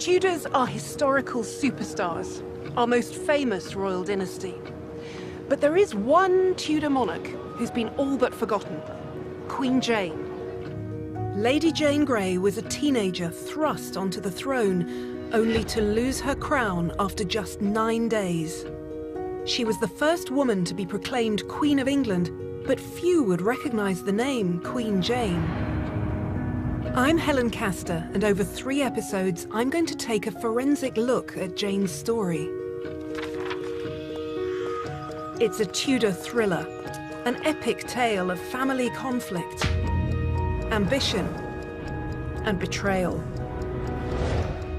Tudors are historical superstars, our most famous royal dynasty. But there is one Tudor monarch who's been all but forgotten: Queen Jane. Lady Jane Grey was a teenager thrust onto the throne, only to lose her crown after just 9 days. She was the first woman to be proclaimed Queen of England, but few would recognize the name Queen Jane. I'm Helen Castor, and over 3 episodes, I'm going to take a forensic look at Jane's story. It's a Tudor thriller, an epic tale of family conflict, ambition, and betrayal.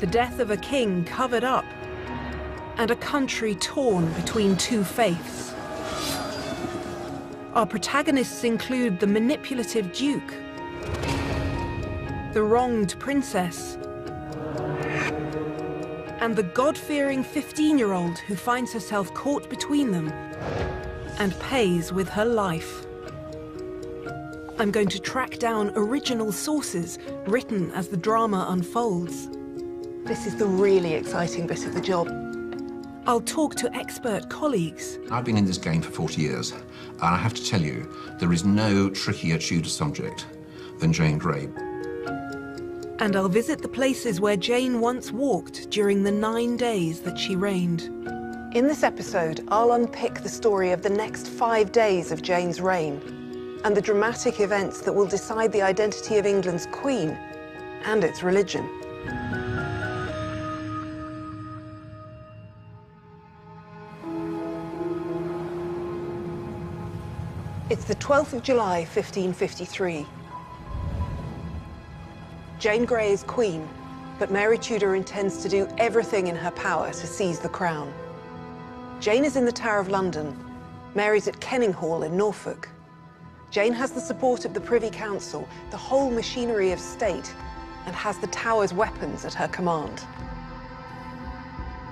The death of a king covered up, and a country torn between 2 faiths. Our protagonists include the manipulative duke, the wronged princess, and the God-fearing 15-year-old who finds herself caught between them and pays with her life. I'm going to track down original sources written as the drama unfolds. This is the really exciting bit of the job. I'll talk to expert colleagues. I've been in this game for 40 years, and I have to tell you, there is no trickier Tudor subject than Jane Grey. And I'll visit the places where Jane once walked during the 9 days that she reigned. In this episode, I'll unpick the story of the next 5 days of Jane's reign and the dramatic events that will decide the identity of England's queen and its religion. It's the 12th of July, 1553. Jane Grey is queen, but Mary Tudor intends to do everything in her power to seize the crown. Jane is in the Tower of London. Mary's at Kenninghall in Norfolk. Jane has the support of the Privy Council, the whole machinery of state, and has the Tower's weapons at her command.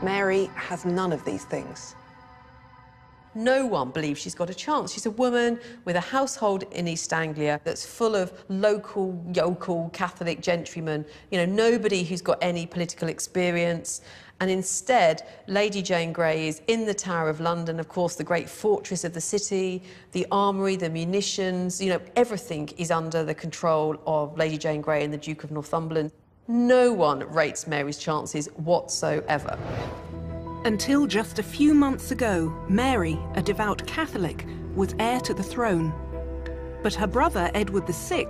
Mary has none of these things. No one believes she's got a chance. She's a woman with a household in East Anglia that's full of local, yokel Catholic gentrymen, you know, nobody who's got any political experience. And instead, Lady Jane Grey is in the Tower of London, of course, the great fortress of the city, the armoury, the munitions, you know, everything is under the control of Lady Jane Grey and the Duke of Northumberland. No one rates Mary's chances whatsoever. Until just a few months ago, Mary, a devout Catholic, was heir to the throne. But her brother, Edward VI,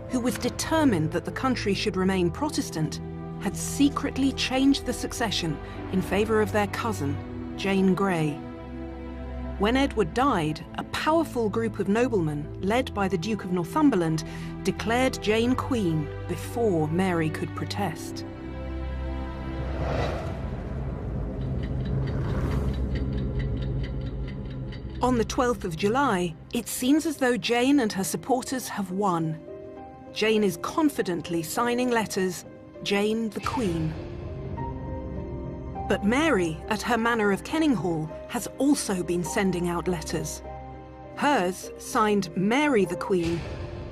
who was determined that the country should remain Protestant, had secretly changed the succession in favour of their cousin, Jane Grey. When Edward died, a powerful group of noblemen, led by the Duke of Northumberland, declared Jane queen before Mary could protest. On the 12th of July, it seems as though Jane and her supporters have won. Jane is confidently signing letters, Jane the Queen. But Mary, at her manor of Kenninghall, has also been sending out letters. Hers, signed Mary the Queen,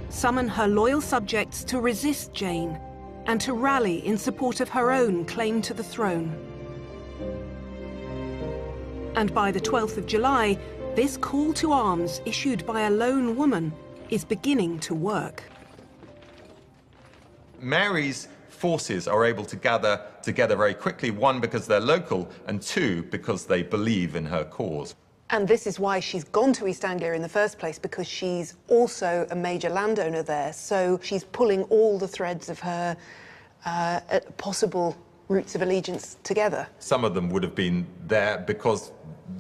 summon her loyal subjects to resist Jane and to rally in support of her own claim to the throne. And by the 12th of July, this call to arms, issued by a lone woman, is beginning to work. Mary's forces are able to gather together very quickly, 1, because they're local, and 2, because they believe in her cause. And this is why she's gone to East Anglia in the first place, because she's also a major landowner there, so she's pulling all the threads of her possible roots of allegiance together. Some of them would have been there because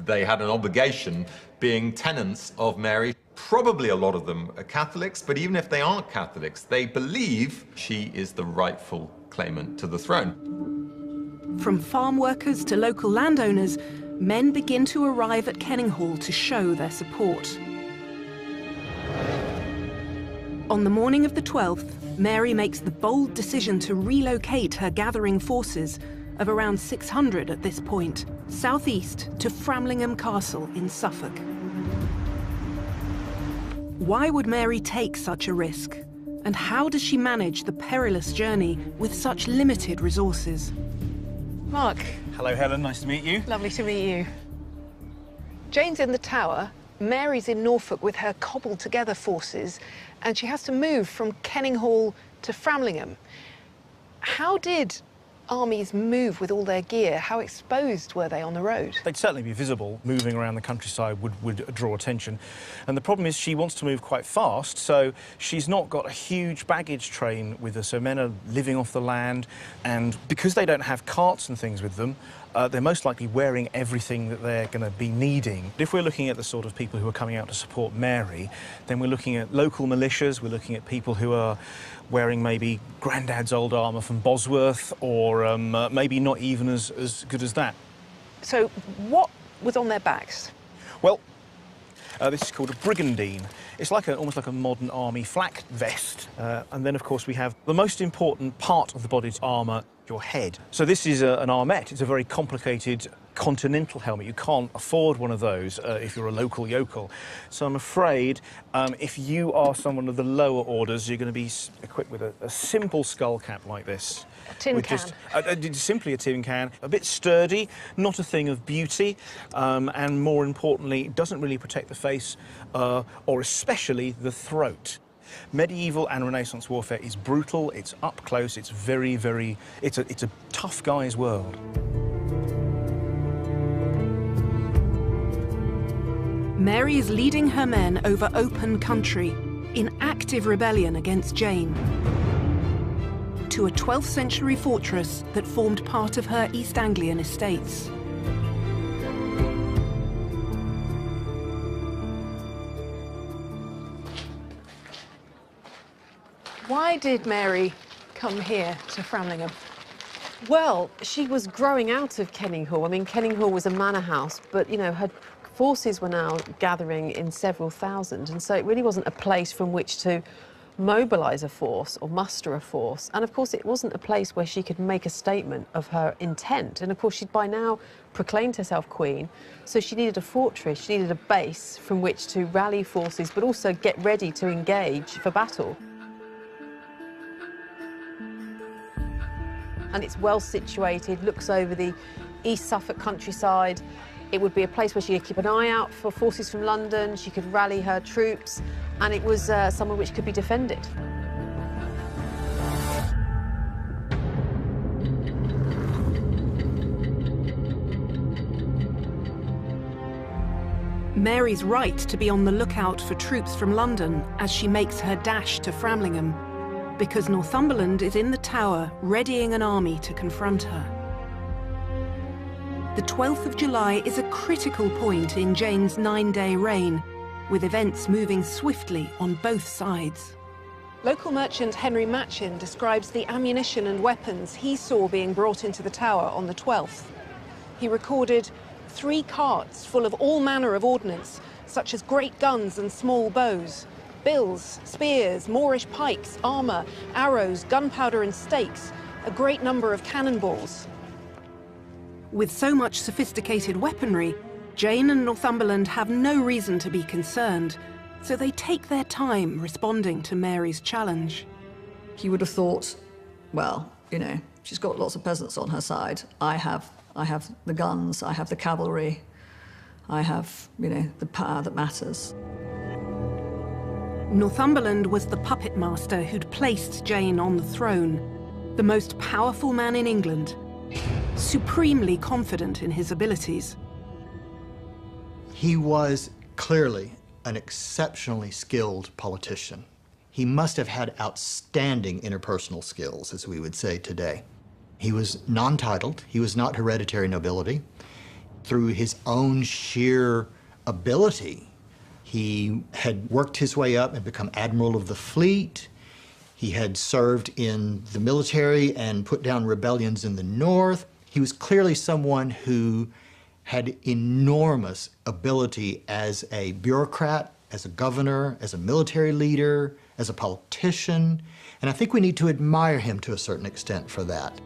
they had an obligation, being tenants of Mary. Probably a lot of them are Catholics, but even if they aren't Catholics, they believe she is the rightful claimant to the throne. From farm workers to local landowners, men begin to arrive at Kenninghall to show their support. On the morning of the 12th, Mary makes the bold decision to relocate her gathering forces, of around 600 at this point, southeast to Framlingham Castle in Suffolk. Why would Mary take such a risk? And how does she manage the perilous journey with such limited resources? Mark. Hello, Helen. Nice to meet you. Lovely to meet you. Jane's in the Tower. Mary's in Norfolk with her cobbled-together forces, and she has to move from Kenninghall to Framlingham. How did armies move with all their gear? How exposed were they on the road? They'd certainly be visible. Moving around the countryside would draw attention. And the problem is she wants to move quite fast, so she's not got a huge baggage train with her. So men are living off the land, and because they don't have carts and things with them, they're most likely wearing everything that they're going to be needing. If we're looking at the sort of people who are coming out to support Mary, then we're looking at local militias, we're looking at people who are wearing maybe Grandad's old armour from Bosworth, or maybe not even as good as that. So what was on their backs? Well, this is called a brigandine. It's like almost like a modern army flak vest. And then, of course, we have the most important part of the body's armour, your head. So this is an armet. It's a very complicated continental helmet. You can't afford one of those if you're a local yokel. So I'm afraid if you are someone of the lower orders, you're going to be equipped with a simple skull cap like this. A tin can. Just simply a tin can. A bit sturdy, not a thing of beauty, and more importantly, it doesn't really protect the face or especially the throat. Medieval and Renaissance warfare is brutal, it's up close, it's it's a tough guy's world. Mary is leading her men over open country in active rebellion against Jane to a 12th century fortress that formed part of her East Anglian estates. Why did Mary come here to Framlingham? Well, she was growing out of Kenninghall. I mean, Kenninghall was a manor house, but, you know, her forces were now gathering in several thousand, and so it really wasn't a place from which to mobilise a force or muster a force. And, of course, it wasn't a place where she could make a statement of her intent. And, of course, she'd by now proclaimed herself queen, so she needed a fortress, she needed a base from which to rally forces, but also get ready to engage for battle. And it's well situated, looks over the East Suffolk countryside. It would be a place where she could keep an eye out for forces from London, she could rally her troops, and it was somewhere which could be defended. Mary's right to be on the lookout for troops from London as she makes her dash to Framlingham, because Northumberland is in the Tower readying an army to confront her. The 12th of July is a critical point in Jane's 9-day reign, with events moving swiftly on both sides. Local merchant Henry Matchin describes the ammunition and weapons he saw being brought into the Tower on the 12th. He recorded 3 carts full of all manner of ordnance, such as great guns and small bows, bills, spears, Moorish pikes, armour, arrows, gunpowder and stakes, a great number of cannonballs. With so much sophisticated weaponry, Jane and Northumberland have no reason to be concerned, so they take their time responding to Mary's challenge. You would have thought, well, you know, she's got lots of peasants on her side. I have the guns, I have the cavalry, I have, you know, the power that matters. Northumberland was the puppet master who'd placed Jane on the throne, the most powerful man in England, supremely confident in his abilities. He was clearly an exceptionally skilled politician. He must have had outstanding interpersonal skills, as we would say today. He was non-titled, he was not hereditary nobility. Through his own sheer ability, he had worked his way up and become admiral of the fleet. He had served in the military and put down rebellions in the north. He was clearly someone who had enormous ability as a bureaucrat, as a governor, as a military leader, as a politician. And I think we need to admire him to a certain extent for that.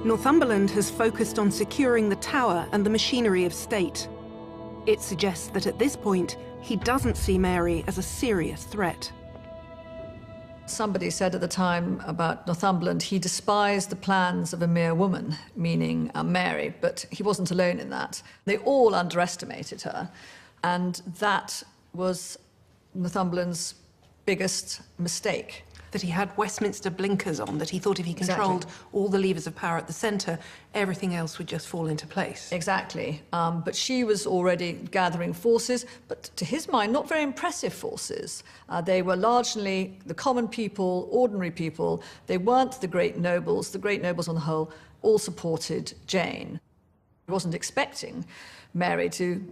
Northumberland has focused on securing the Tower and the machinery of state. It suggests that at this point, he doesn't see Mary as a serious threat. Somebody said at the time about Northumberland, he despised the plans of a mere woman, meaning Mary, but he wasn't alone in that. They all underestimated her, and that was Northumberland's biggest mistake. That he had Westminster blinkers on, that he thought if he controlled all the levers of power at the centre, everything else would just fall into place. Exactly. But she was already gathering forces, but to his mind, not very impressive forces. They were largely the common people, ordinary people. They weren't the great nobles. The great nobles, on the whole, all supported Jane. He wasn't expecting Mary to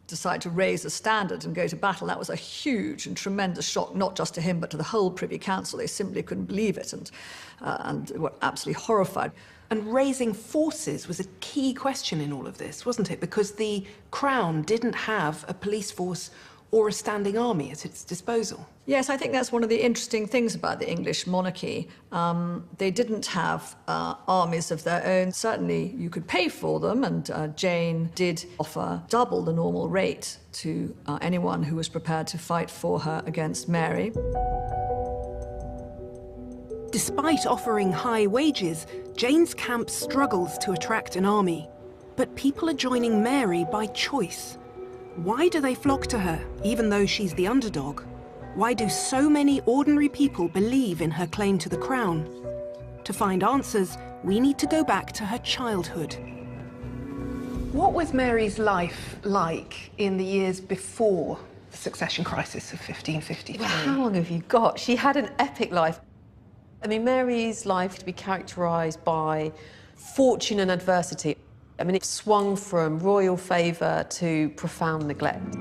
decide to raise the standard and go to battle. That was a huge and tremendous shock, not just to him, but to the whole Privy Council. They simply couldn't believe it and were absolutely horrified. And raising forces was a key question in all of this, wasn't it? Because the Crown didn't have a police force or a standing army at its disposal. Yes, I think that's one of the interesting things about the English monarchy. They didn't have armies of their own. Certainly you could pay for them, and Jane did offer double the normal rate to anyone who was prepared to fight for her against Mary. Despite offering high wages, Jane's camp struggles to attract an army. But people are joining Mary by choice. Why do they flock to her, even though she's the underdog? Why do so many ordinary people believe in her claim to the crown? To find answers, we need to go back to her childhood. What was Mary's life like in the years before the succession crisis of 1553? Well, how long have you got? She had an epic life. I mean, Mary's life to be characterised by fortune and adversity. I mean, it swung from royal favour to profound neglect.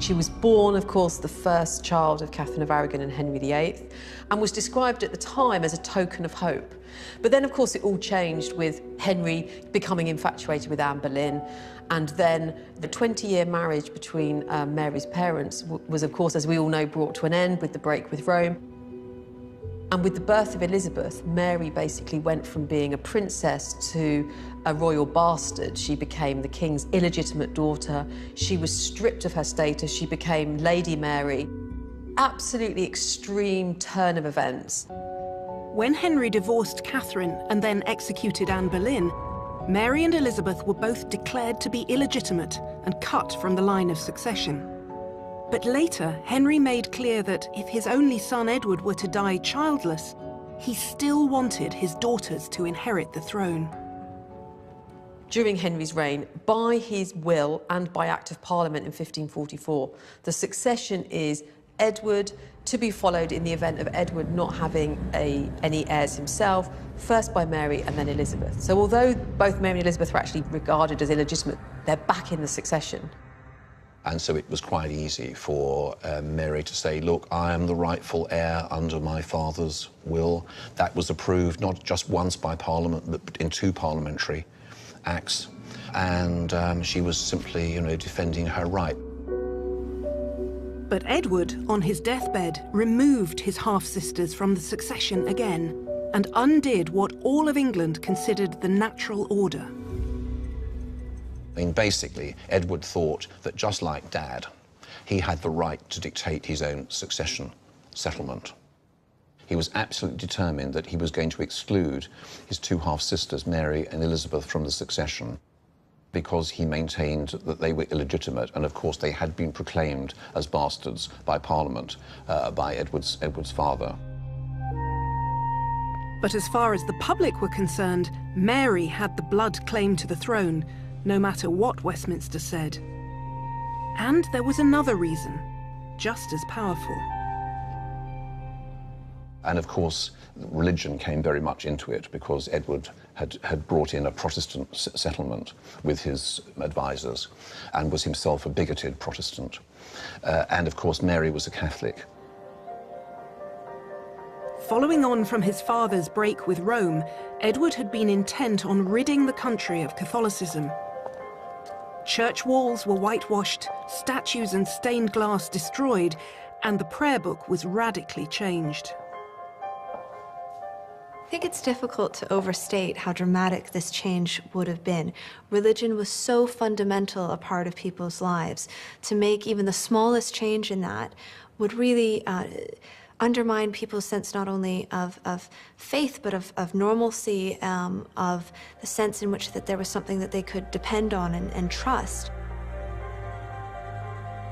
She was born, of course, the first child of Catherine of Aragon and Henry VIII, and was described at the time as a token of hope. But then, of course, it all changed with Henry becoming infatuated with Anne Boleyn, and then the 20-year marriage between Mary's parents was, of course, as we all know, brought to an end with the break with Rome. And with the birth of Elizabeth, Mary basically went from being a princess to a royal bastard. She became the king's illegitimate daughter. She was stripped of her status. She became Lady Mary. Absolutely extreme turn of events. When Henry divorced Catherine and then executed Anne Boleyn, Mary and Elizabeth were both declared to be illegitimate and cut from the line of succession. But later, Henry made clear that if his only son Edward were to die childless, he still wanted his daughters to inherit the throne. During Henry's reign, by his will and by Act of Parliament in 1544, the succession is Edward, to be followed in the event of Edward not having any heirs himself, first by Mary and then Elizabeth. So although both Mary and Elizabeth were actually regarded as illegitimate, they're back in the succession. And so it was quite easy for Mary to say, look, I am the rightful heir under my father's will. That was approved not just once by Parliament, but in 2 parliamentary acts. And she was simply, defending her right. But Edward, on his deathbed, removed his half-sisters from the succession again and undid what all of England considered the natural order. I mean, basically, Edward thought that just like Dad, he had the right to dictate his own succession settlement. He was absolutely determined that he was going to exclude his 2 half-sisters, Mary and Elizabeth, from the succession because he maintained that they were illegitimate, and of course they had been proclaimed as bastards by Parliament, by Edward's father. But as far as the public were concerned, Mary had the blood claim to the throne, no matter what Westminster said. And there was another reason, just as powerful. And of course, religion came very much into it because Edward had brought in a Protestant settlement with his advisors and was himself a bigoted Protestant. And of course, Mary was a Catholic. Following on from his father's break with Rome, Edward had been intent on ridding the country of Catholicism. Church walls were whitewashed, statues and stained glass destroyed, and the prayer book was radically changed. I think it's difficult to overstate how dramatic this change would have been. Religion was so fundamental a part of people's lives. To make even the smallest change in that would really undermine people's sense not only of faith, but of normalcy, of the sense in which that there was something that they could depend on and trust.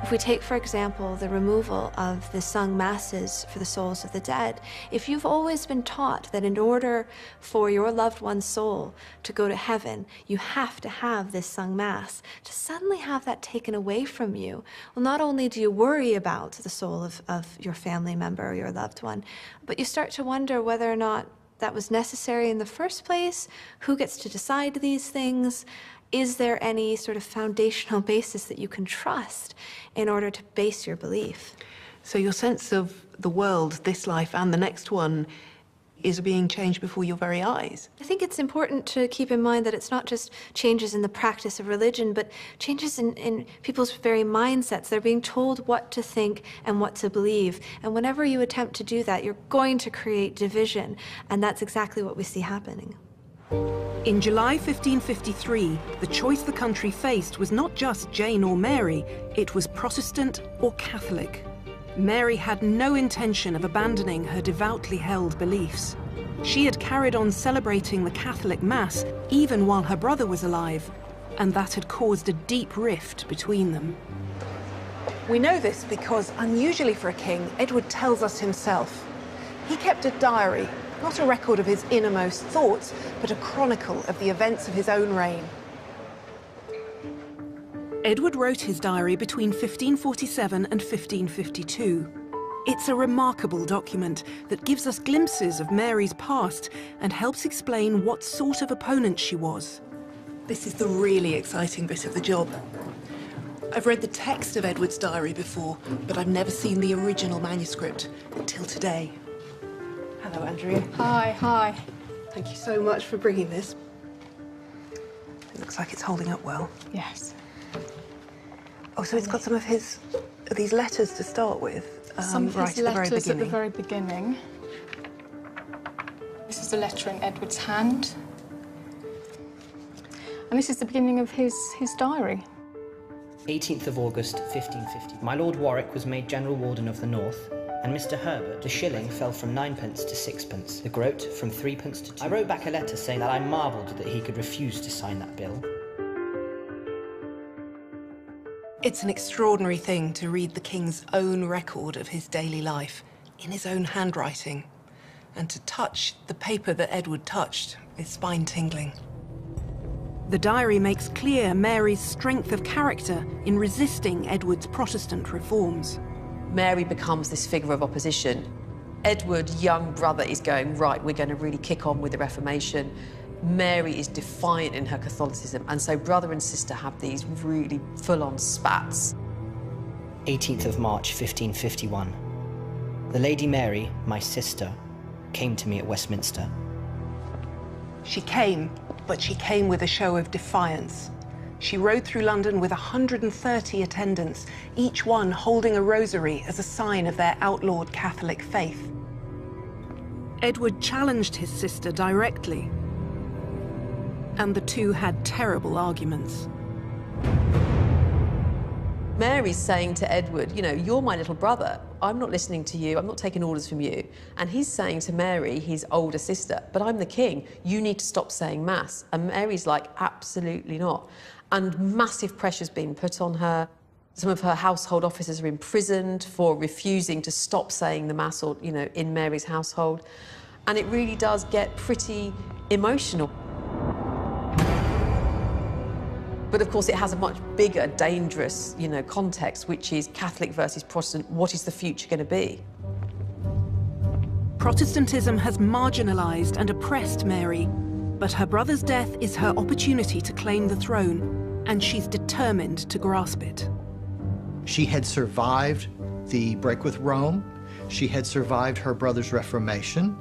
If we take, for example, the removal of the sung masses for the souls of the dead, if you've always been taught that in order for your loved one's soul to go to heaven, you have to have this sung mass, to suddenly have that taken away from you, well, not only do you worry about the soul of your family member or your loved one, but you start to wonder whether or not that was necessary in the first place, who gets to decide these things. Is there any sort of foundational basis that you can trust in order to base your belief? So your sense of the world, this life and the next one, is being changed before your very eyes? I think it's important to keep in mind that it's not just changes in the practice of religion, but changes in people's very mindsets. They're being told what to think and what to believe. And whenever you attempt to do that, you're going to create division. And that's exactly what we see happening. In July 1553, the choice the country faced was not just Jane or Mary, it was Protestant or Catholic. Mary had no intention of abandoning her devoutly held beliefs. She had carried on celebrating the Catholic Mass even while her brother was alive, and that had caused a deep rift between them. We know this because, unusually for a king, Edward tells us himself. He kept a diary, not a record of his innermost thoughts, but a chronicle of the events of his own reign. Edward wrote his diary between 1547 and 1552. It's a remarkable document that gives us glimpses of Mary's past and helps explain what sort of opponent she was. This is the really exciting bit of the job. I've read the text of Edward's diary before, but I've never seen the original manuscript until today. Hello, Andrea. Hi, hi. Thank you so much for bringing this. It looks like it's holding up well. Yes. Oh, so it's got some of these letters to start with, Some of right his at the very letters at the beginning. very beginning. This is a letter in Edward's hand. And this is the beginning of his diary. 18th of August, 1550. My Lord Warwick was made General Warden of the North, and Mr. Herbert, the shilling fell from 9p to 6p, the groat from 3p to 2. I wrote back a letter saying that I marvelled that he could refuse to sign that bill. It's an extraordinary thing to read the king's own record of his daily life in his own handwriting, and to touch the paper that Edward touched is spine-tingling. The diary makes clear Mary's strength of character in resisting Edward's Protestant reforms. Mary becomes this figure of opposition. Edward's young brother is going, right, we're going to really kick on with the Reformation. Mary is defiant in her Catholicism, and so brother and sister have these really full-on spats. 18th of March, 1551. The Lady Mary, my sister, came to me at Westminster. She came, but she came with a show of defiance. She rode through London with 130 attendants, each one holding a rosary as a sign of their outlawed Catholic faith. Edward challenged his sister directly, and the two had terrible arguments. Mary's saying to Edward, you know, you're my little brother. I'm not listening to you. I'm not taking orders from you. And he's saying to Mary, his older sister, but I'm the king. You need to stop saying Mass. And Mary's like, absolutely not. And massive pressure's been put on her. Some of her household officers are imprisoned for refusing to stop saying the Mass, or, you know, in Mary's household. And it really does get pretty emotional. But of course, it has a much bigger, dangerous, you know, context, which is Catholic versus Protestant. What is the future going to be? Protestantism has marginalised and oppressed Mary, but her brother's death is her opportunity to claim the throne, and she's determined to grasp it. She had survived the break with Rome. She had survived her brother's Reformation.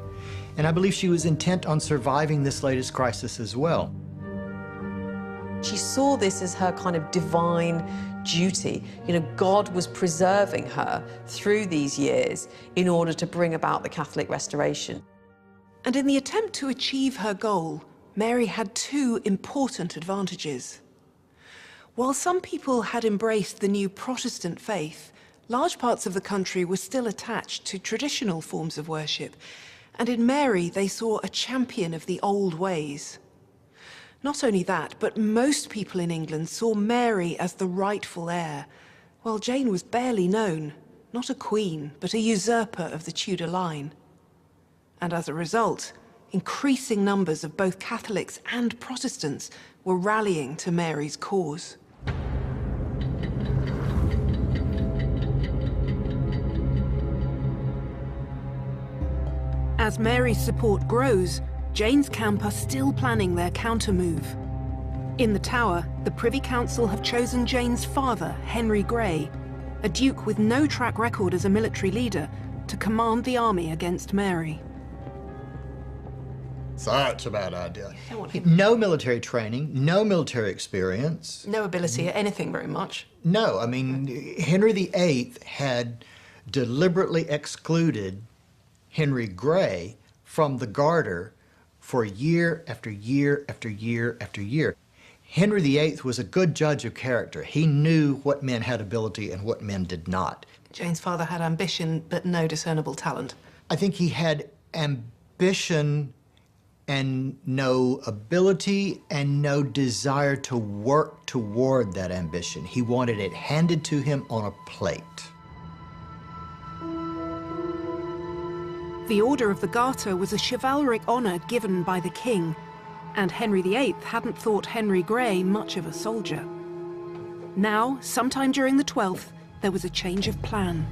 And I believe she was intent on surviving this latest crisis as well. She saw this as her kind of divine duty. You know, God was preserving her through these years in order to bring about the Catholic Restoration. And in the attempt to achieve her goal, Mary had two important advantages. While some people had embraced the new Protestant faith, Large parts of the country were still attached to traditional forms of worship, and in Mary they saw a champion of the old ways. Not only that, but most people in England saw Mary as the rightful heir, while Jane was barely known, not a queen, but a usurper of the Tudor line. And as a result, increasing numbers of both Catholics and Protestants were rallying to Mary's cause. As Mary's support grows, Jane's camp are still planning their counter-move. In the Tower, the Privy Council have chosen Jane's father, Henry Grey, a duke with no track record as a military leader, to command the army against Mary. Such a bad idea. No military training, no military experience. No ability at anything very much. No, I mean, Henry VIII had deliberately excluded Henry Grey from the Garter for year after year after year after year. Henry VIII was a good judge of character. He knew what men had ability and what men did not. Jane's father had ambition, but no discernible talent. I think he had ambition and no ability and no desire to work toward that ambition. He wanted it handed to him on a plate. The Order of the Garter was a chivalric honour given by the king, and Henry VIII hadn't thought Henry Grey much of a soldier. Now, sometime during the 12th, there was a change of plan.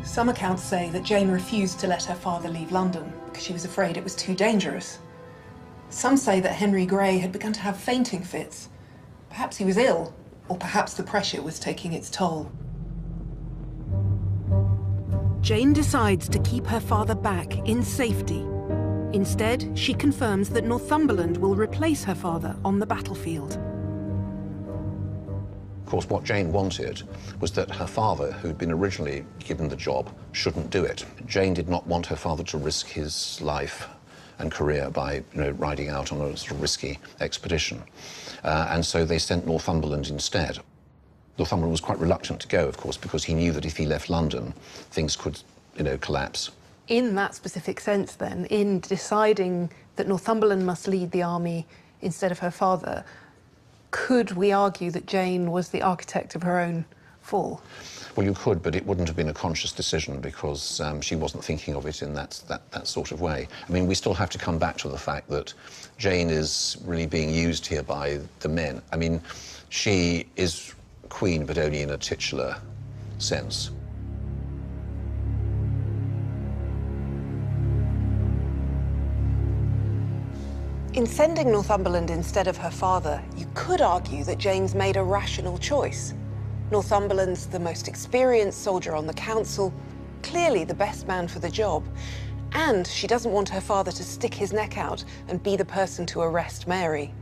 Some accounts say that Jane refused to let her father leave London because she was afraid it was too dangerous. Some say that Henry Grey had begun to have fainting fits. Perhaps he was ill, or perhaps the pressure was taking its toll. Jane decides to keep her father back in safety. Instead, she confirms that Northumberland will replace her father on the battlefield. Of course, what Jane wanted was that her father, who'd been originally given the job, shouldn't do it. Jane did not want her father to risk his life and career by, riding out on a sort of risky expedition. And so they sent Northumberland instead. Northumberland was quite reluctant to go, of course, because he knew that if he left London, things could, collapse. In that specific sense, then, in deciding that Northumberland must lead the army instead of her father, could we argue that Jane was the architect of her own fall? Well, you could, but it wouldn't have been a conscious decision because she wasn't thinking of it in that sort of way. I mean, we still have to come back to the fact that Jane is really being used here by the men. I mean, she is queen, but only in a titular sense. In sending Northumberland instead of her father, you could argue that Jane's made a rational choice. Northumberland's the most experienced soldier on the council, clearly the best man for the job, and she doesn't want her father to stick his neck out and be the person to arrest Mary.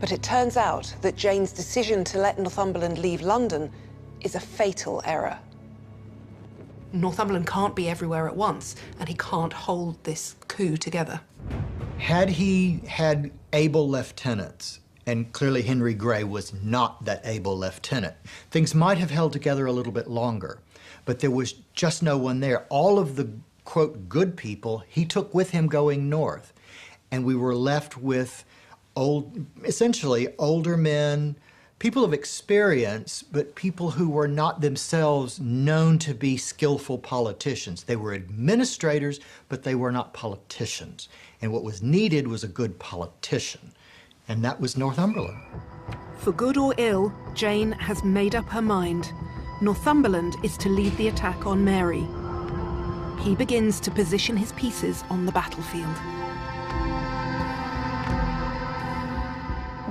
But it turns out that Jane's decision to let Northumberland leave London is a fatal error. Northumberland can't be everywhere at once, and he can't hold this coup together. Had he had able lieutenants, and clearly Henry Grey was not that able lieutenant, things might have held together a little bit longer. But there was just no one there. All of the, quote, good people he took with him going north. And we were left with essentially older men, people of experience, but people who were not themselves known to be skillful politicians. They were administrators, but they were not politicians. And what was needed was a good politician, and that was Northumberland. For good or ill, Jane has made up her mind. Northumberland is to lead the attack on Mary. He begins to position his pieces on the battlefield.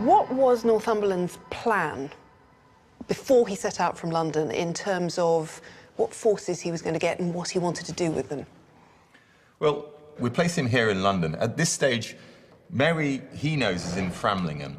What was Northumberland's plan before he set out from London in terms of what forces he was going to get and what he wanted to do with them? Well, we place him here in London. At this stage, Mary, he knows, is in Framlingham.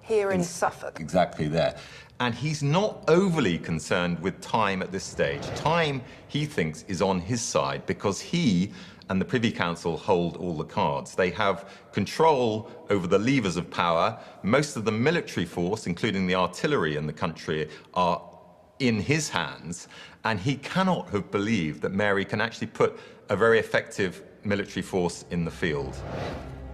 Here in Suffolk. Exactly there. And he's not overly concerned with time at this stage. Time, he thinks, is on his side because he and the Privy Council hold all the cards. They have control over the levers of power. Most of the military force, including the artillery in the country, are in his hands. And he cannot have believed that Mary can actually put a very effective military force in the field.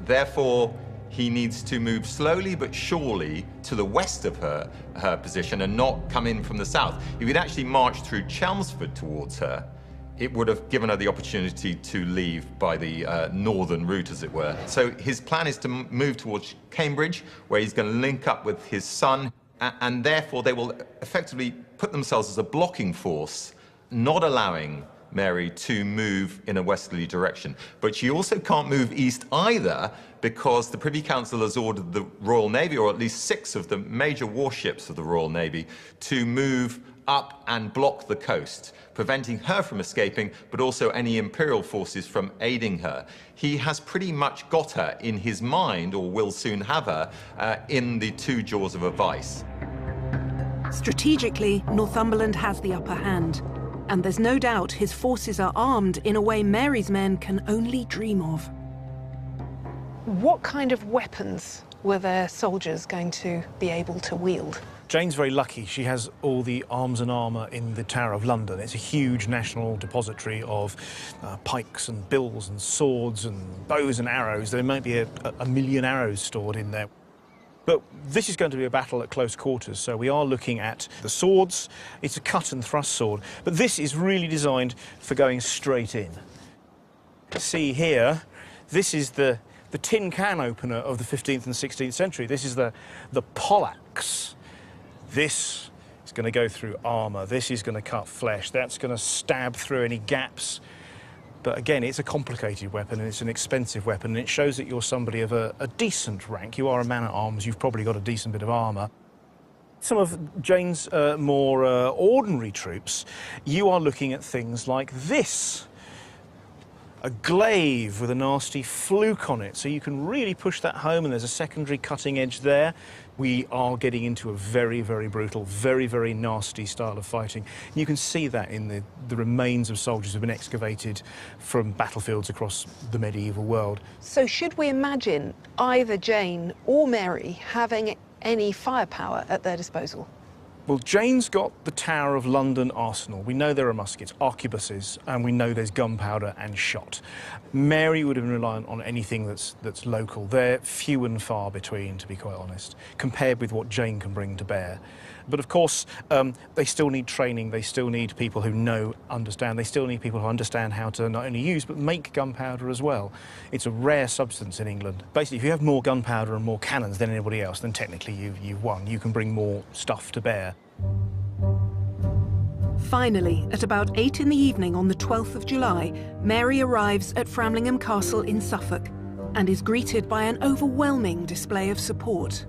Therefore, he needs to move slowly but surely to the west of her position and not come in from the south. If he'd actually marched through Chelmsford towards her, it would have given her the opportunity to leave by the northern route, as it were. So his plan is to move towards Cambridge, where he's going to link up with his son, and therefore they will effectively put themselves as a blocking force, not allowing Mary to move in a westerly direction. But she also can't move east either, because the Privy Council has ordered the Royal Navy, or at least 6 of the major warships of the Royal Navy, to move up and block the coast, preventing her from escaping, but also any imperial forces from aiding her. He has pretty much got her in his mind, or will soon have her, in the 2 jaws of a vice. Strategically, Northumberland has the upper hand, and there's no doubt his forces are armed in a way Mary's men can only dream of. What kind of weapons were their soldiers going to be able to wield? Jane's very lucky. She has all the arms and armour in the Tower of London. It's a huge national depository of pikes and bills and swords and bows and arrows. There might be a million arrows stored in there. But this is going to be a battle at close quarters, so we are looking at the swords. It's a cut and thrust sword, but this is really designed for going straight in. See here, this is the tin can opener of the 15th and 16th century. This is the poleaxe. This is going to go through armour. This is going to cut flesh. That's going to stab through any gaps. But again, it's a complicated weapon and it's an expensive weapon, and it shows that you're somebody of a decent rank. You are a man-at-arms, you've probably got a decent bit of armour. Some of Jane's more ordinary troops, you are looking at things like this. A glaive with a nasty fluke on it, so you can really push that home, and there's a secondary cutting edge there. We are getting into a very, very brutal, very, very nasty style of fighting. You can see that in the remains of soldiers who have been excavated from battlefields across the medieval world. So should we imagine either Jane or Mary having any firepower at their disposal? Well, Jane's got the Tower of London arsenal. We know there are muskets, arquebuses, and we know there's gunpowder and shot. Mary would have been reliant on anything that's local. They're few and far between, to be quite honest, compared with what Jane can bring to bear. But of course, they still need training, they still need people who understand, they still need people who understand how to not only use, but make gunpowder as well. It's a rare substance in England. Basically, if you have more gunpowder and more cannons than anybody else, then technically you've won. You can bring more stuff to bear. Finally, at about 8 in the evening on the 12th of July, Mary arrives at Framlingham Castle in Suffolk and is greeted by an overwhelming display of support.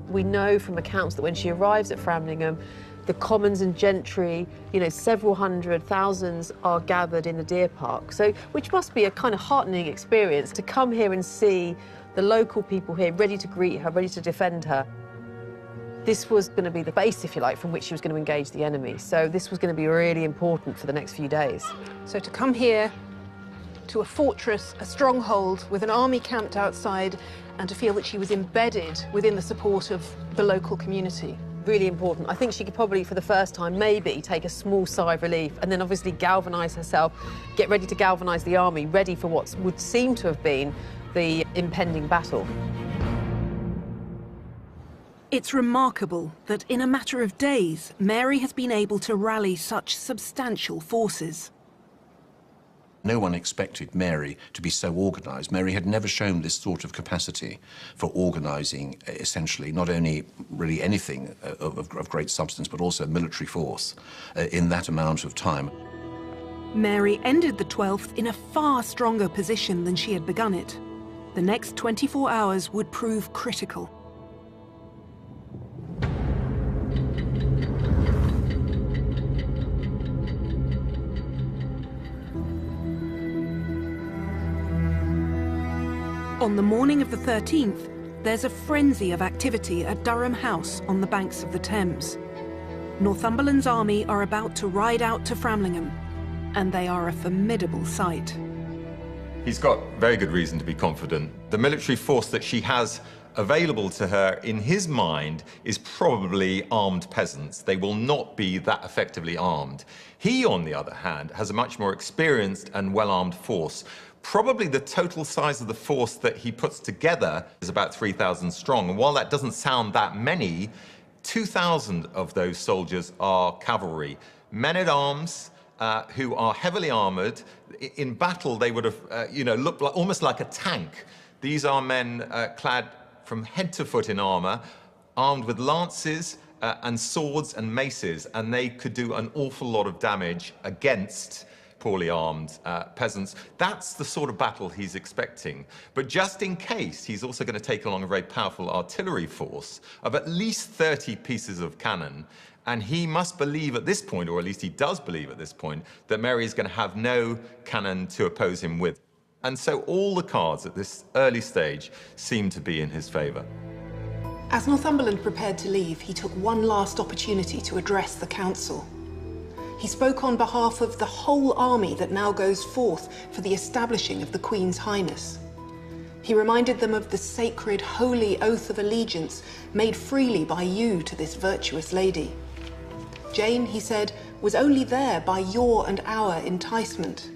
We know from accounts that when she arrives at Framlingham, the commons and gentry, several hundred, thousands are gathered in the deer park. So, which must be a kind of heartening experience to come here and see the local people here ready to greet her, ready to defend her. This was going to be the base, if you like, from which she was going to engage the enemy. So this was going to be really important for the next few days. So to come here to a fortress, a stronghold with an army camped outside, and to feel that she was embedded within the support of the local community. Really important. I think she could probably, for the first time, maybe take a small sigh of relief and then obviously galvanise herself, get ready to galvanise the army, ready for what would seem to have been the impending battle. It's remarkable that in a matter of days, Mary has been able to rally such substantial forces. No one expected Mary to be so organised. Mary had never shown this sort of capacity for organising, essentially, not only really anything of great substance, but also a military force in that amount of time. Mary ended the 12th in a far stronger position than she had begun it. The next 24 hours would prove critical. On the morning of the 13th, there's a frenzy of activity at Durham House on the banks of the Thames. Northumberland's army are about to ride out to Framlingham, and they are a formidable sight. He's got very good reason to be confident. The military force that she has available to her, in his mind, is probably armed peasants. They will not be that effectively armed. He, on the other hand, has a much more experienced and well-armed force. Probably the total size of the force that he puts together is about 3,000 strong. And while that doesn't sound that many, 2,000 of those soldiers are cavalry, men-at-arms, who are heavily armored. In battle, they would have, looked like, almost like a tank. These are men clad from head to foot in armor, armed with lances and swords and maces, and they could do an awful lot of damage against poorly armed peasants. That's the sort of battle he's expecting. But just in case, he's also going to take along a very powerful artillery force of at least 30 pieces of cannon. And he must believe at this point, or at least he does believe at this point, that Mary is going to have no cannon to oppose him with. And so all the cards at this early stage seem to be in his favour. As Northumberland prepared to leave, he took one last opportunity to address the council. He spoke on behalf of the whole army that now goes forth for the establishing of the Queen's Highness. He reminded them of the sacred, holy oath of allegiance made freely by you to this virtuous lady. Jane, he said, was only there by your and our enticement.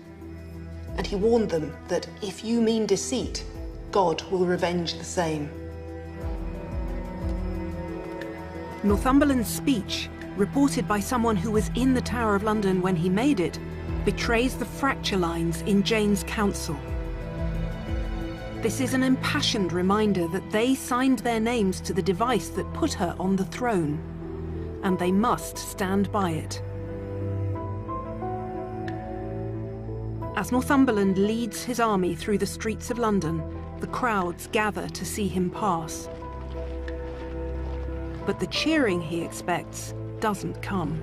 And he warned them that if you mean deceit, God will revenge the same. Northumberland's speech, reported by someone who was in the Tower of London when he made it, betrays the fracture lines in Jane's council. This is an impassioned reminder that they signed their names to the device that put her on the throne, and they must stand by it. As Northumberland leads his army through the streets of London, the crowds gather to see him pass. But the cheering he expects doesn't come.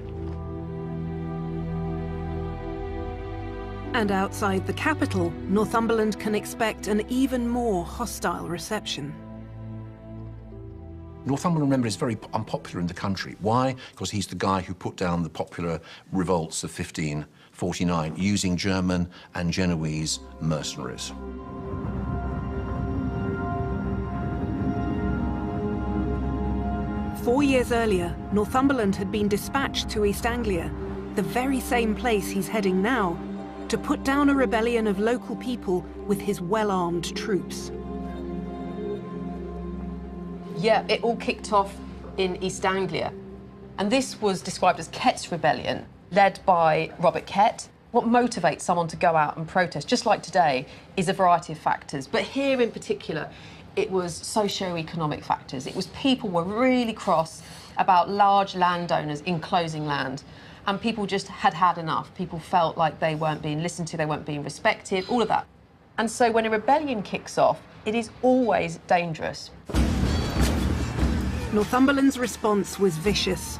And outside the capital, Northumberland can expect an even more hostile reception. Northumberland, remember, is very unpopular in the country. Why? Because he's the guy who put down the popular revolts of 1549 using German and Genoese mercenaries. Four years earlier, Northumberland had been dispatched to East Anglia, the very same place he's heading now, to put down a rebellion of local people with his well-armed troops. Yeah, it all kicked off in East Anglia. And this was described as Kett's rebellion, led by Robert Kett. What motivates someone to go out and protest, just like today, is a variety of factors. But here in particular, it was socio-economic factors. It was people were really cross about large landowners enclosing land. And people just had had enough. People felt like they weren't being listened to, they weren't being respected, all of that. And so when a rebellion kicks off, it is always dangerous. Northumberland's response was vicious.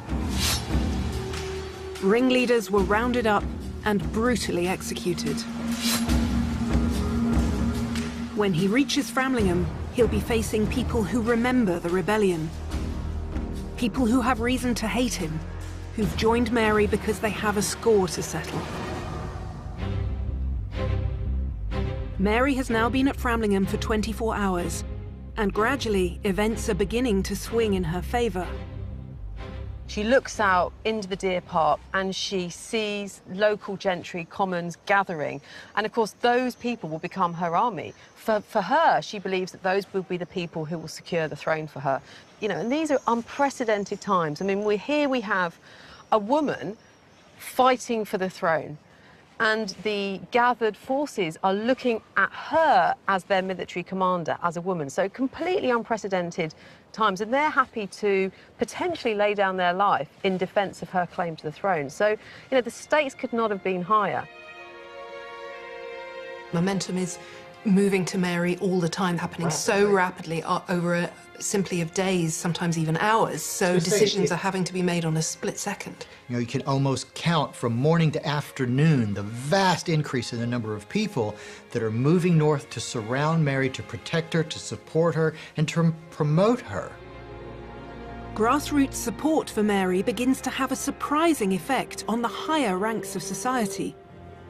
Ringleaders were rounded up and brutally executed. When he reaches Framlingham, he'll be facing people who remember the rebellion. People who have reason to hate him, who've joined Mary because they have a score to settle. Mary has now been at Framlingham for 24 hours, and gradually events are beginning to swing in her favour. She looks out into the deer park and she sees local gentry, commons gathering. And of course, those people will become her army. For her, she believes that those will be the people who will secure the throne for her. You know, and these are unprecedented times. I mean, we have a woman fighting for the throne, and the gathered forces are looking at her as their military commander, as a woman. So completely unprecedented times, and they're happy to potentially lay down their life in defence of her claim to the throne. So, you know, the stakes could not have been higher. Momentum is moving to Mary all the time, happening so rapidly over simply of days, sometimes even hours. So decisions are having to be made on a split second. You know, you can almost count from morning to afternoon the vast increase in the number of people that are moving north to surround Mary, to protect her, to support her, and to promote her. Grassroots support for Mary begins to have a surprising effect on the higher ranks of society.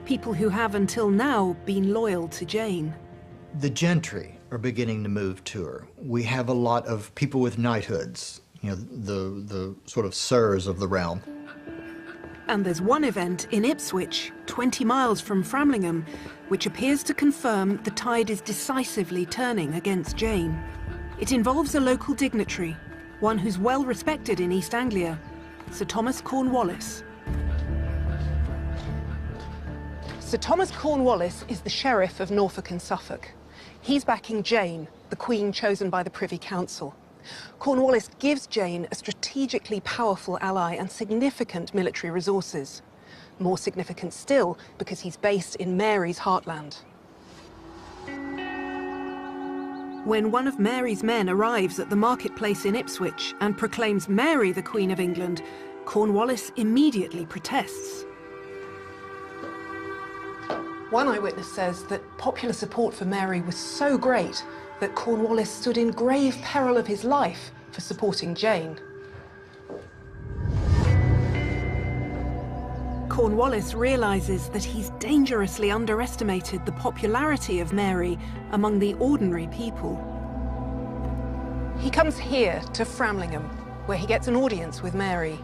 People who have until now been loyal to Jane. The gentry are beginning to move to her. We have a lot of people with knighthoods, you know, the sort of sirs of the realm. And there's one event in Ipswich, 20 miles from Framlingham, which appears to confirm the tide is decisively turning against Jane. It involves a local dignitary, one who's well respected in East Anglia, Sir Thomas Cornwallis. Sir Thomas Cornwallis is the Sheriff of Norfolk and Suffolk. He's backing Jane, the Queen chosen by the Privy Council. Cornwallis gives Jane a strategically powerful ally and significant military resources. More significant still, because he's based in Mary's heartland. When one of Mary's men arrives at the marketplace in Ipswich and proclaims Mary the Queen of England, Cornwallis immediately protests. One eyewitness says that popular support for Mary was so great that Cornwallis stood in grave peril of his life for supporting Jane. Cornwallis realizes that he's dangerously underestimated the popularity of Mary among the ordinary people. He comes here to Framlingham, where he gets an audience with Mary.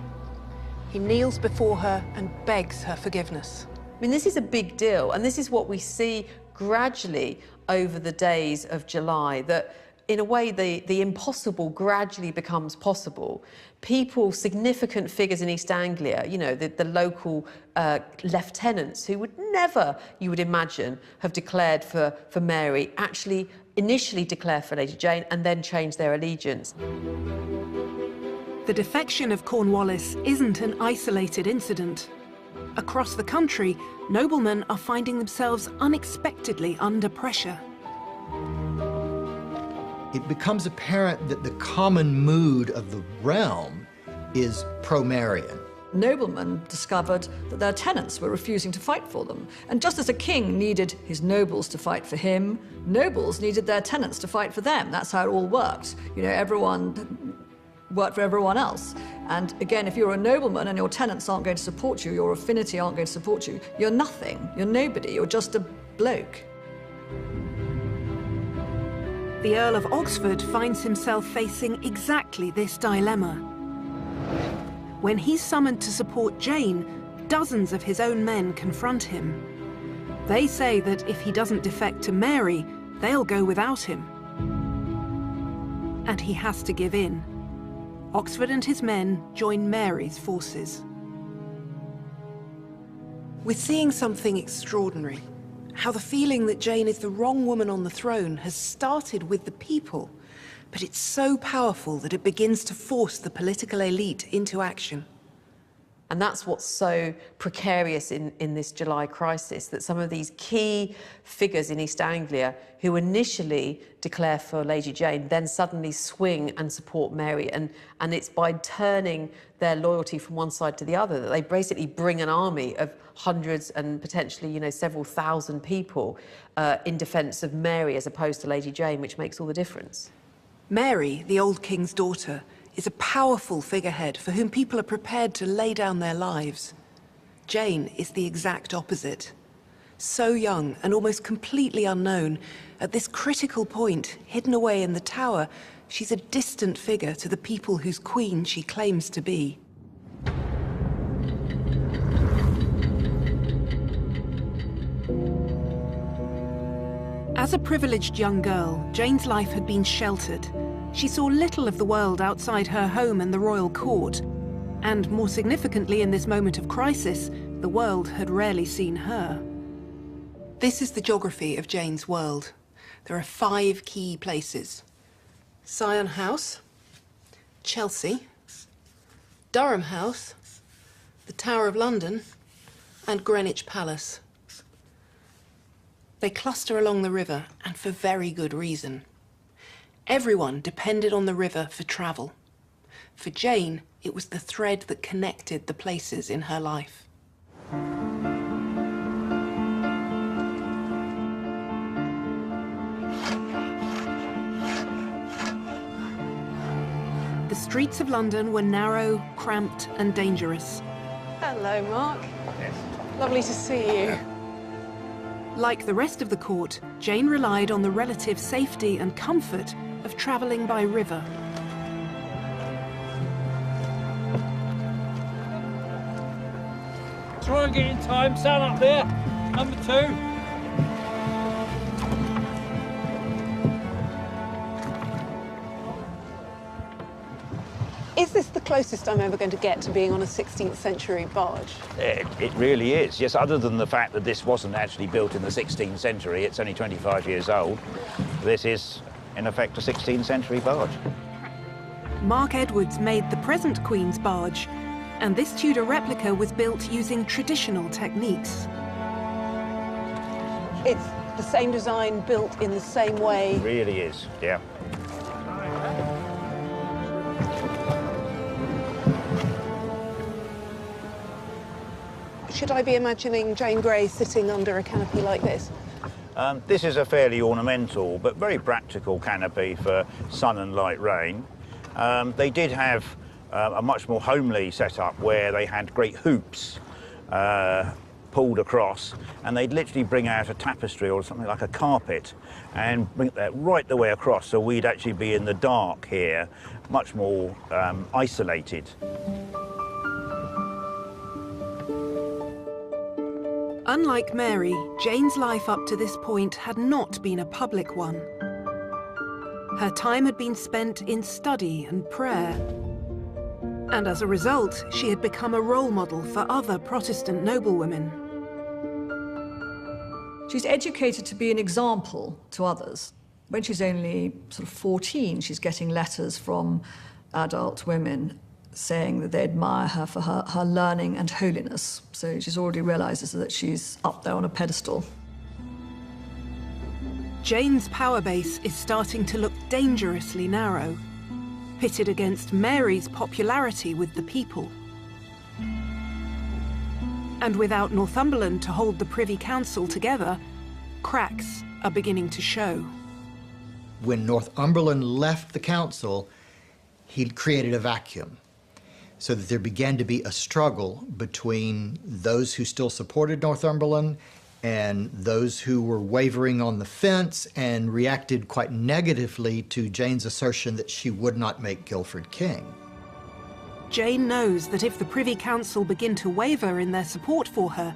He kneels before her and begs her forgiveness. I mean, this is a big deal, and this is what we see gradually over the days of July, that in a way the impossible gradually becomes possible. People, significant figures in East Anglia, you know, the local lieutenants who would never, you would imagine, have declared for Mary, actually initially declare for Lady Jane and then change their allegiance. The defection of Cornwallis isn't an isolated incident. Across the country, noblemen are finding themselves unexpectedly under pressure. It becomes apparent that the common mood of the realm is pro-Marian. Noblemen discovered that their tenants were refusing to fight for them. And just as a king needed his nobles to fight for him, nobles needed their tenants to fight for them. That's how it all worked. You know, everyone worked for everyone else. And again, if you're a nobleman and your tenants aren't going to support you, your affinity aren't going to support you, you're nothing, you're nobody, you're just a bloke. The Earl of Oxford finds himself facing exactly this dilemma. When he's summoned to support Jane, dozens of his own men confront him. They say that if he doesn't defect to Mary, they'll go without him. And he has to give in. Oxford and his men join Mary's forces. We're seeing something extraordinary. How the feeling that Jane is the wrong woman on the throne has started with the people, but it's so powerful that it begins to force the political elite into action. And that's what's so precarious in this July crisis, that some of these key figures in East Anglia who initially declare for Lady Jane then suddenly swing and support Mary. And it's by turning their loyalty from one side to the other that they basically bring an army of hundreds and potentially, you know, several thousand people in defence of Mary as opposed to Lady Jane, which makes all the difference. Mary, the old king's daughter, is a powerful figurehead for whom people are prepared to lay down their lives. Jane is the exact opposite. So young and almost completely unknown, at this critical point, hidden away in the tower, she's a distant figure to the people whose queen she claims to be. As a privileged young girl, Jane's life had been sheltered. She saw little of the world outside her home and the royal court. And more significantly in this moment of crisis, the world had rarely seen her. This is the geography of Jane's world. There are 5 key places: Sion House, Chelsea, Durham House, the Tower of London, and Greenwich Palace. They cluster along the river, and for very good reason. Everyone depended on the river for travel. For Jane, it was the thread that connected the places in her life. The streets of London were narrow, cramped, and dangerous. Hello, Mark. Lovely to see you. Like the rest of the court, Jane relied on the relative safety and comfort of travelling by river. Try and get in time. Stand up there. Number 2. Is this the closest I'm ever going to get to being on a 16th century barge? It really is, yes, other than the fact that this wasn't actually built in the 16th century, it's only 25 years old. This is, in effect, a 16th century barge. Mark Edwards made the present Queen's barge, and this Tudor replica was built using traditional techniques. It's the same design, built in the same way. It really is, yeah. Should I be imagining Jane Grey sitting under a canopy like this? This is a fairly ornamental but very practical canopy for sun and light rain. They did have a much more homely setup where they had great hoops pulled across, and they'd literally bring out a tapestry or something like a carpet and bring that right the way across, so we'd actually be in the dark here, much more isolated. Unlike Mary, Jane's life up to this point had not been a public one. Her time had been spent in study and prayer. And as a result, she had become a role model for other Protestant noblewomen. She's educated to be an example to others. When she's only sort of 14, she's getting letters from adult women saying that they admire her for her learning and holiness. So she's already realises that she's up there on a pedestal. Jane's power base is starting to look dangerously narrow, pitted against Mary's popularity with the people. And without Northumberland to hold the Privy Council together, cracks are beginning to show. When Northumberland left the council, he'd created a vacuum, so that there began to be a struggle between those who still supported Northumberland and those who were wavering on the fence and reacted quite negatively to Jane's assertion that she would not make Guildford king. Jane knows that if the Privy Council begin to waver in their support for her,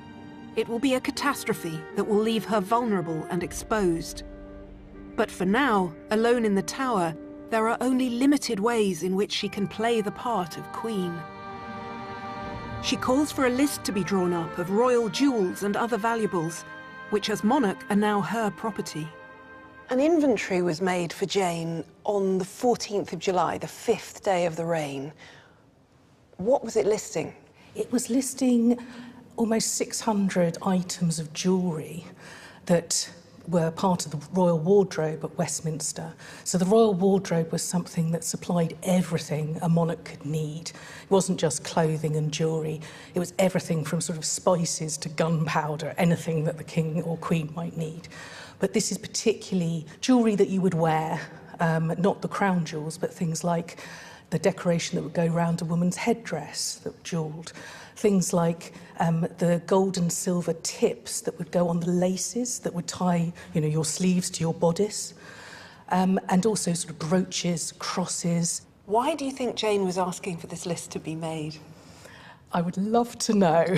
it will be a catastrophe that will leave her vulnerable and exposed. But for now, alone in the Tower, there are only limited ways in which she can play the part of Queen. She calls for a list to be drawn up of royal jewels and other valuables, which as monarch are now her property. An inventory was made for Jane on the 14th of July, the 5th day of the reign. What was it listing? It was listing almost 600 items of jewellery that were part of the royal wardrobe at Westminster. So the royal wardrobe was something that supplied everything a monarch could need. It wasn't just clothing and jewellery, it was everything from sort of spices to gunpowder, anything that the king or queen might need. But this is particularly jewellery that you would wear, not the crown jewels, but things like the decoration that would go around a woman's headdress that were jewelled. Things like the gold and silver tips that would go on the laces that would tie, your sleeves to your bodice, and also sort of brooches, crosses. Why do you think Jane was asking for this list to be made? I would love to know.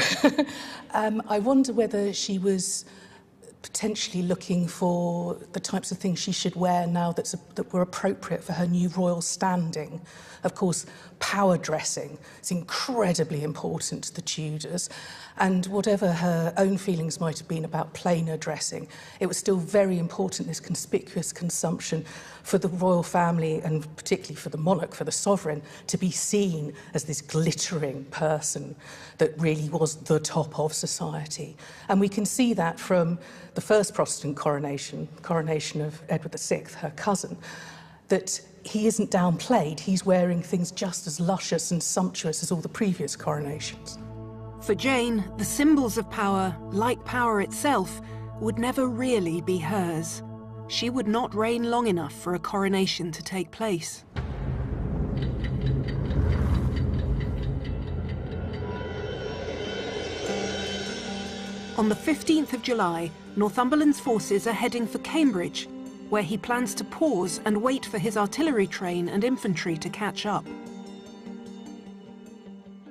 I wonder whether she was potentially looking for the types of things she should wear now that were appropriate for her new royal standing. Of course, power dressing is incredibly important to the Tudors, and whatever her own feelings might have been about plainer dressing, it was still very important, this conspicuous consumption for the royal family, and particularly for the monarch, for the sovereign, to be seen as this glittering person that really was the top of society. And we can see that from the first Protestant coronation of Edward VI, her cousin, that he isn't downplayed. He's wearing things just as luscious and sumptuous as all the previous coronations. For Jane, the symbols of power, like power itself, would never really be hers. She would not reign long enough for a coronation to take place. On the 15th of July, Northumberland's forces are heading for Cambridge, where he plans to pause and wait for his artillery train and infantry to catch up.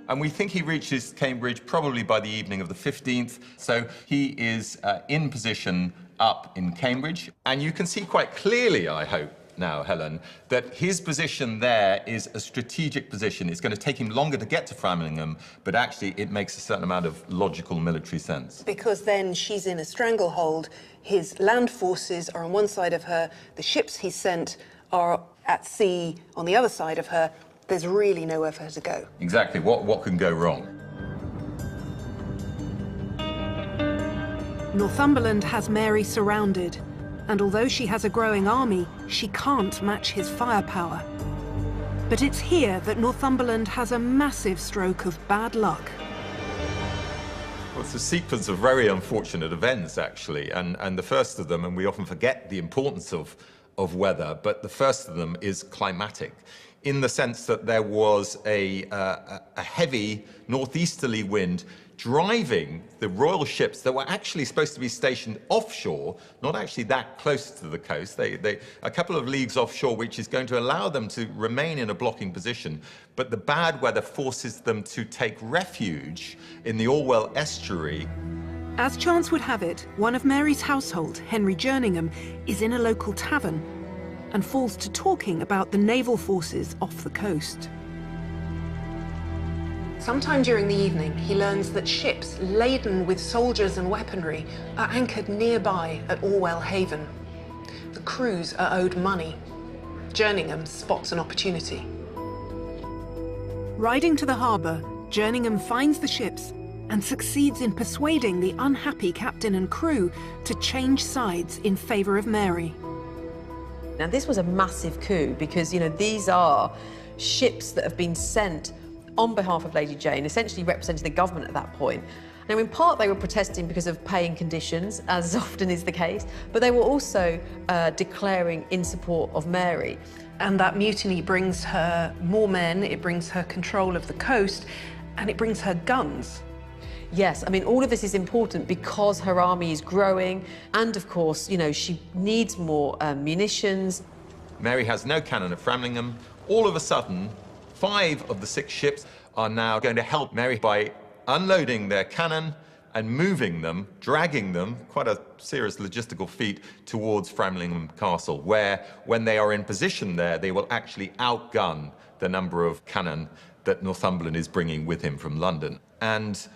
And we think he reaches Cambridge probably by the evening of the 15th. So he is in position up in Cambridge. And you can see quite clearly, I hope now, Helen, that his position there is a strategic position. It's going to take him longer to get to Framlingham, but actually it makes a certain amount of logical military sense. Because then she's in a stranglehold. His land forces are on one side of her. The ships he sent are at sea on the other side of her. There's really nowhere for her to go. Exactly. What can go wrong? Northumberland has Mary surrounded, and although she has a growing army, she can't match his firepower. But it's here that Northumberland has a massive stroke of bad luck. Well, it's a sequence of very unfortunate events, actually, and the first of them, and we often forget the importance of weather, but the first of them is climatic, in the sense that there was a heavy northeasterly wind driving the royal ships that were actually supposed to be stationed offshore, not actually that close to the coast, a couple of leagues offshore, which is going to allow them to remain in a blocking position. But the bad weather forces them to take refuge in the Orwell estuary. As chance would have it, one of Mary's household, Henry Jerningham, is in a local tavern and falls to talking about the naval forces off the coast. Sometime during the evening, he learns that ships laden with soldiers and weaponry are anchored nearby at Orwell Haven. The crews are owed money. Jerningham spots an opportunity. Riding to the harbour, Jerningham finds the ships and succeeds in persuading the unhappy captain and crew to change sides in favour of Mary. Now, this was a massive coup because, you know, these are ships that have been sent on behalf of Lady Jane, essentially representing the government at that point. Now, in part, they were protesting because of paying conditions, as often is the case, but they were also declaring in support of Mary. And that mutiny brings her more men, it brings her control of the coast, and it brings her guns. Yes, I mean, all of this is important because her army is growing, and of course, you know, she needs more munitions. Mary has no cannon at Framlingham. All of a sudden, 5 of the 6 ships are now going to help Mary by unloading their cannon and moving them, dragging them, quite a serious logistical feat, towards Framlingham Castle, where, when they are in position there, they will actually outgun the number of cannon that Northumberland is bringing with him from London. And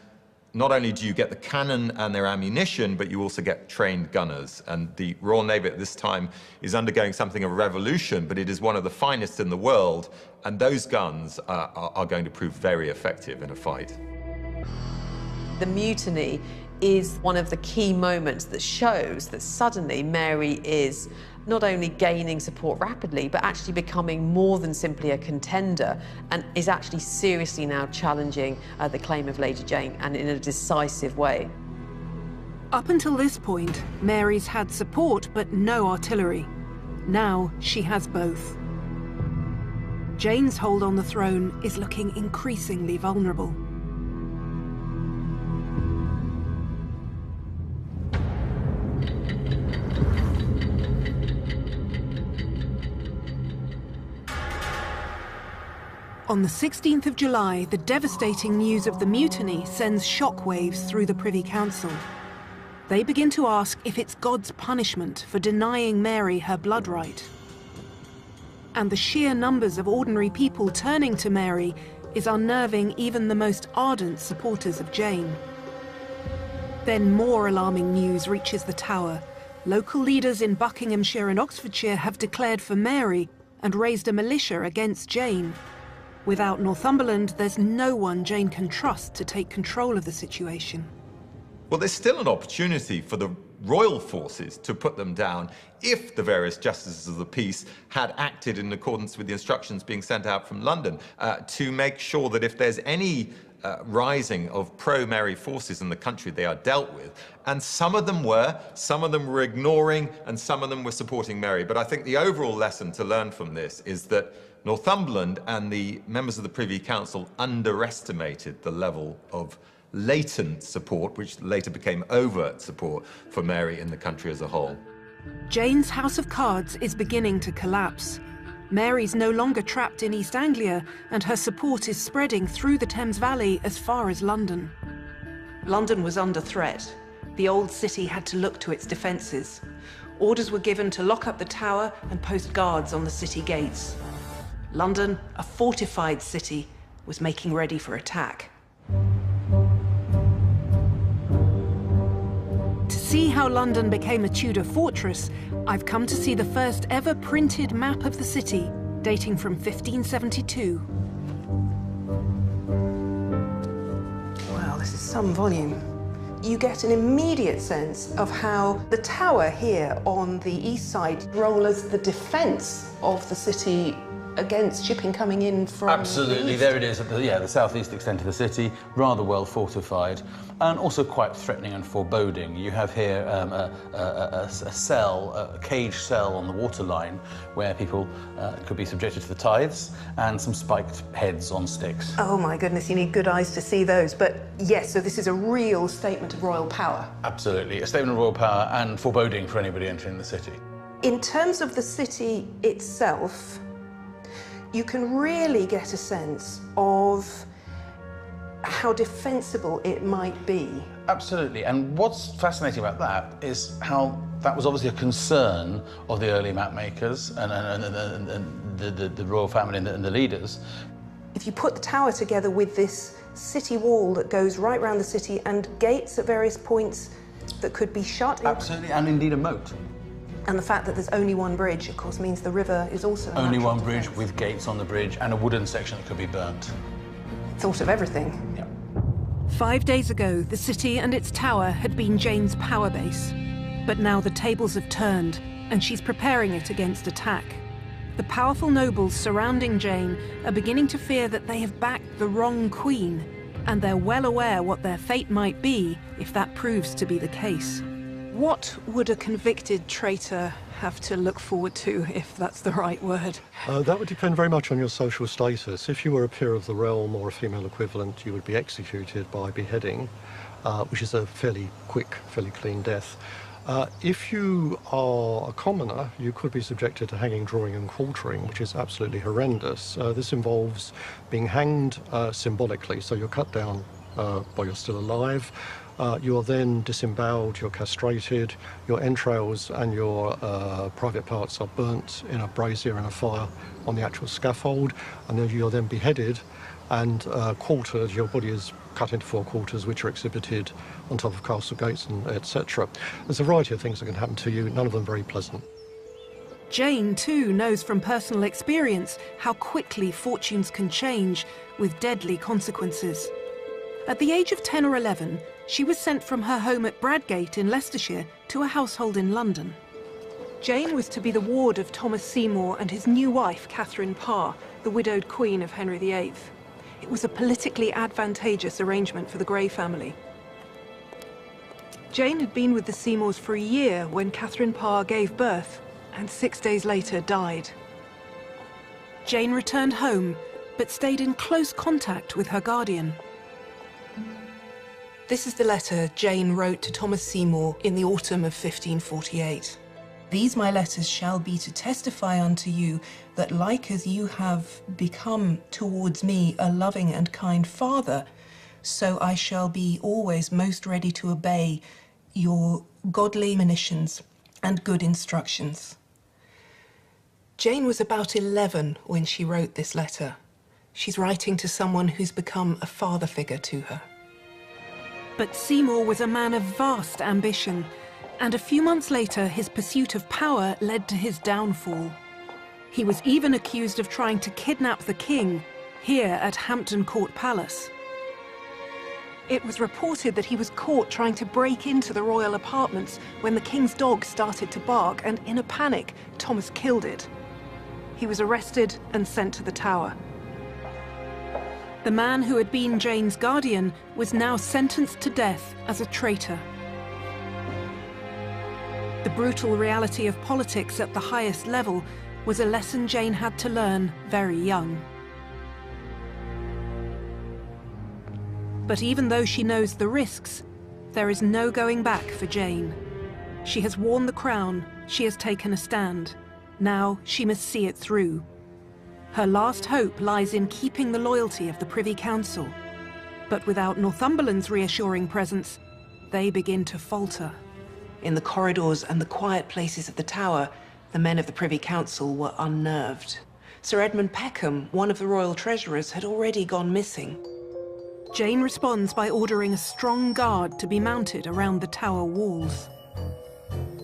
not only do you get the cannon and their ammunition, but you also get trained gunners. And the Royal Navy at this time is undergoing something of a revolution, but it is one of the finest in the world, and those guns are going to prove very effective in a fight. The mutiny is one of the key moments that shows that suddenly Mary is not only gaining support rapidly, but actually becoming more than simply a contender and is actually seriously now challenging the claim of Lady Jane, and in a decisive way. Up until this point, Mary's had support but no artillery. Now she has both. Jane's hold on the throne is looking increasingly vulnerable. On the 16th of July, the devastating news of the mutiny sends shockwaves through the Privy Council. They begin to ask if it's God's punishment for denying Mary her blood right. And the sheer numbers of ordinary people turning to Mary is unnerving even the most ardent supporters of Jane. Then more alarming news reaches the Tower. Local leaders in Buckinghamshire and Oxfordshire have declared for Mary and raised a militia against Jane. Without Northumberland, there's no one Jane can trust to take control of the situation. Well, there's still an opportunity for the royal forces to put them down if the various justices of the peace had acted in accordance with the instructions being sent out from London to make sure that if there's any rising of pro-Mary forces in the country, they are dealt with. And some of them were ignoring, and some of them were supporting Mary. But I think the overall lesson to learn from this is that Northumberland and the members of the Privy Council underestimated the level of latent support, which later became overt support, for Mary in the country as a whole. Jane's House of Cards is beginning to collapse. Mary's no longer trapped in East Anglia, and her support is spreading through the Thames Valley as far as London. London was under threat. The old city had to look to its defences. Orders were given to lock up the tower and post guards on the city gates. London, a fortified city, was making ready for attack. To see how London became a Tudor fortress, I've come to see the first ever printed map of the city, dating from 1572. Wow, this is some volume. You get an immediate sense of how the tower here on the east side role as the defence of the city against shipping coming in from Absolutely, there it is, the southeast extent of the city, rather well fortified, and also quite threatening and foreboding. You have here a cell, a cage cell on the waterline, where people could be subjected to the tides, and some spiked heads on sticks. Oh my goodness, you need good eyes to see those. But yes, so this is a real statement of royal power. Absolutely, a statement of royal power and foreboding for anybody entering the city. In terms of the city itself, you can really get a sense of how defensible it might be. Absolutely, and what's fascinating about that is how that was obviously a concern of the early map makers and the royal family and the leaders. If you put the tower together with this city wall that goes right around the city and gates at various points that could be shut. Absolutely, and indeed a moat. And the fact that there's only one bridge, of course, means the river is also a only one defense. bridge with gates on the bridge and a wooden section that could be burnt. Thought of everything. Yeah. 5 days ago, the city and its tower had been Jane's power base. But now the tables have turned, and she's preparing it against attack. The powerful nobles surrounding Jane are beginning to fear that they have backed the wrong queen, and they're well aware what their fate might be if that proves to be the case. What would a convicted traitor have to look forward to, if that's the right word? That would depend very much on your social status. If you were a peer of the realm or a female equivalent, you would be executed by beheading, which is a fairly quick, fairly clean death. If you are a commoner, you could be subjected to hanging, drawing and quartering, which is absolutely horrendous. This involves being hanged symbolically, so you're cut down while you're still alive. You are then disemboweled, you're castrated, your entrails and your private parts are burnt in a brazier in a fire on the actual scaffold, and then you're then beheaded and quartered. Your body is cut into 4 quarters, which are exhibited on top of castle gates, and etc. There's a variety of things that can happen to you, none of them very pleasant. Jane, too, knows from personal experience how quickly fortunes can change with deadly consequences. At the age of 10 or 11, she was sent from her home at Bradgate in Leicestershire to a household in London. Jane was to be the ward of Thomas Seymour and his new wife, Catherine Parr, the widowed queen of Henry VIII. It was a politically advantageous arrangement for the Grey family. Jane had been with the Seymours for a year when Catherine Parr gave birth, and 6 days later died. Jane returned home, but stayed in close contact with her guardian. This is the letter Jane wrote to Thomas Seymour in the autumn of 1548. These my letters shall be to testify unto you that like as you have become towards me a loving and kind father, so I shall be always most ready to obey your godly monitions and good instructions. Jane was about 11 when she wrote this letter. She's writing to someone who's become a father figure to her. But Seymour was a man of vast ambition, and a few months later his pursuit of power led to his downfall. He was even accused of trying to kidnap the king here at Hampton Court Palace. It was reported that he was caught trying to break into the royal apartments when the king's dog started to bark, and in a panic, Thomas killed it. He was arrested and sent to the Tower. The man who had been Jane's guardian was now sentenced to death as a traitor. The brutal reality of politics at the highest level was a lesson Jane had to learn very young. But even though she knows the risks, there is no going back for Jane. She has worn the crown, she has taken a stand. Now she must see it through. Her last hope lies in keeping the loyalty of the Privy Council. But without Northumberland's reassuring presence, they begin to falter. In the corridors and the quiet places of the Tower, the men of the Privy Council were unnerved. Sir Edmund Peckham, one of the royal treasurers, had already gone missing. Jane responds by ordering a strong guard to be mounted around the Tower walls.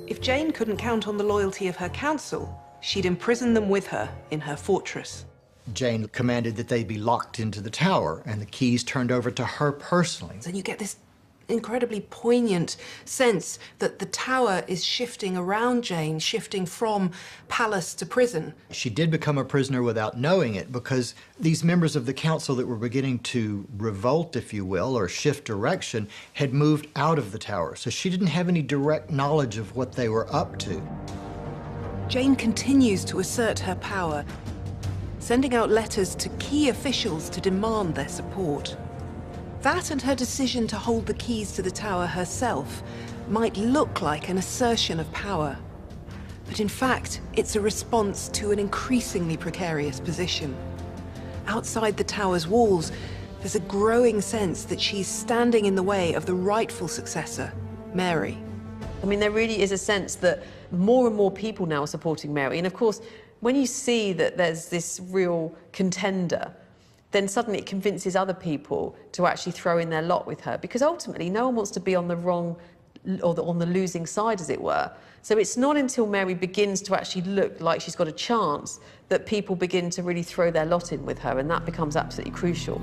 If Jane couldn't count on the loyalty of her council, she'd imprison them with her in her fortress. Jane commanded that they be locked into the Tower and the keys turned over to her personally. And you get this incredibly poignant sense that the Tower is shifting around Jane, shifting from palace to prison. She did become a prisoner without knowing it, because these members of the council that were beginning to revolt, if you will, or shift direction, had moved out of the Tower. So she didn't have any direct knowledge of what they were up to. Jane continues to assert her power, sending out letters to key officials to demand their support. That and her decision to hold the keys to the Tower herself might look like an assertion of power. But in fact, it's a response to an increasingly precarious position. Outside the Tower's walls, there's a growing sense that she's standing in the way of the rightful successor, Mary. I mean, there really is a sense that more and more people now are supporting Mary. And of course, when you see that there's this real contender, then suddenly it convinces other people to actually throw in their lot with her, because ultimately no one wants to be on the wrong or on the losing side, as it were. So it's not until Mary begins to actually look like she's got a chance that people begin to really throw their lot in with her, and that becomes absolutely crucial.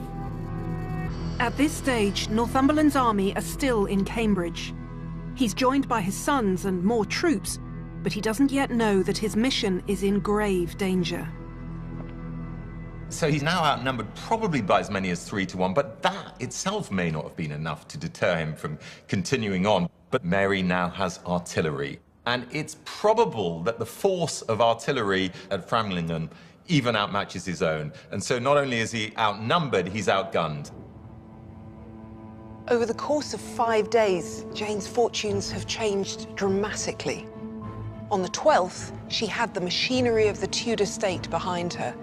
At this stage, Northumberland's army are still in Cambridge. He's joined by his sons and more troops, but he doesn't yet know that his mission is in grave danger. So he's now outnumbered probably by as many as 3 to 1, but that itself may not have been enough to deter him from continuing on. But Mary now has artillery, and it's probable that the force of artillery at Framlingham even outmatches his own. And so not only is he outnumbered, he's outgunned. Over the course of 5 days, Jane's fortunes have changed dramatically. On the 12th, she had the machinery of the Tudor state behind her.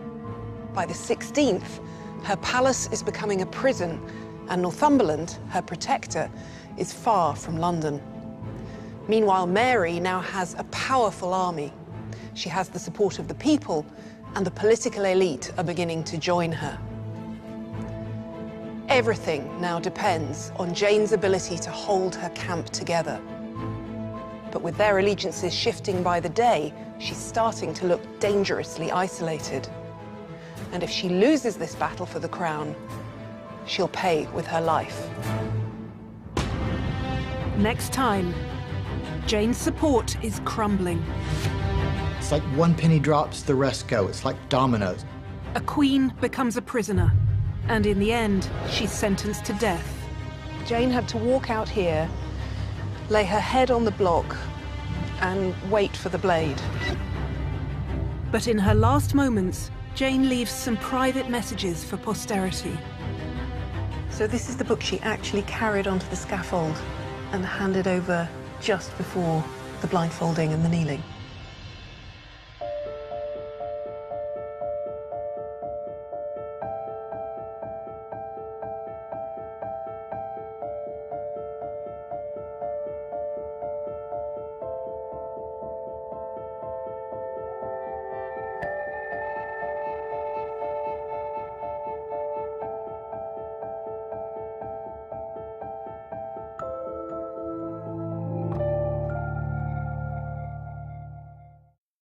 By the 16th, her palace is becoming a prison, and Northumberland, her protector, is far from London. Meanwhile, Mary now has a powerful army. She has the support of the people, and the political elite are beginning to join her. Everything now depends on Jane's ability to hold her camp together. But with their allegiances shifting by the day, she's starting to look dangerously isolated. And if she loses this battle for the crown, she'll pay with her life. Next time, Jane's support is crumbling. It's like one penny drops, the rest go. It's like dominoes. A queen becomes a prisoner, and in the end, she's sentenced to death. Jane had to walk out here, lay her head on the block, and wait for the blade. But in her last moments, Jane leaves some private messages for posterity. So this is the book she actually carried onto the scaffold and handed over just before the blindfolding and the kneeling.